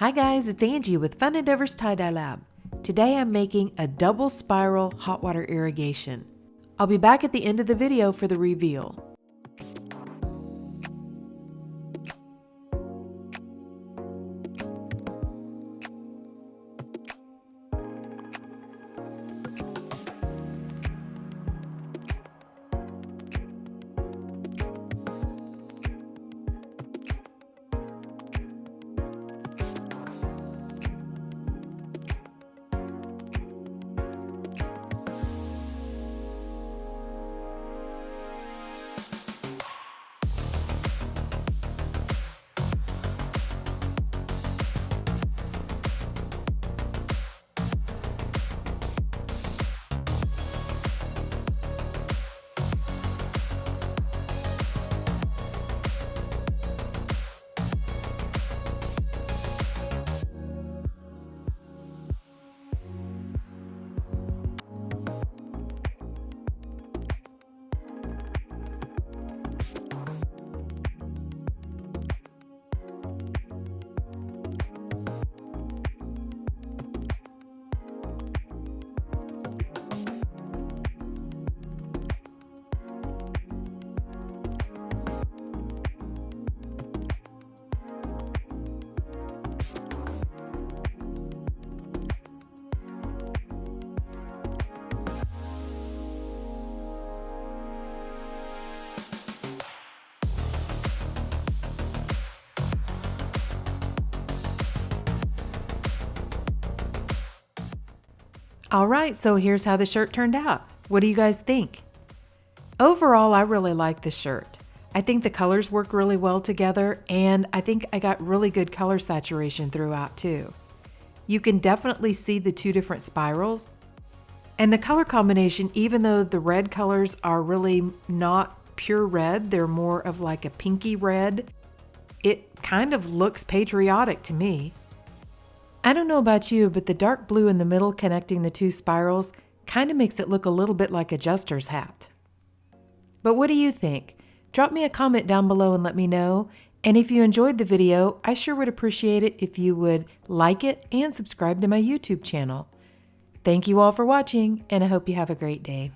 Hi guys, it's Angie with Fun Endeavors Tie-Dye Lab. Today I'm making a double spiral hot water irrigation. I'll be back at the end of the video for the reveal. Alright, so here's how the shirt turned out. What do you guys think? Overall, I really like the shirt. I think the colors work really well together, and I think I got really good color saturation throughout too. You can definitely see the two different spirals. And the color combination, even though the red colors are really not pure red, they're more of like a pinky red, it kind of looks patriotic to me. I don't know about you, but the dark blue in the middle connecting the two spirals kind of makes it look a little bit like a jester's hat. But what do you think? Drop me a comment down below and let me know. And if you enjoyed the video, I sure would appreciate it if you would like it and subscribe to my YouTube channel. Thank you all for watching, and I hope you have a great day.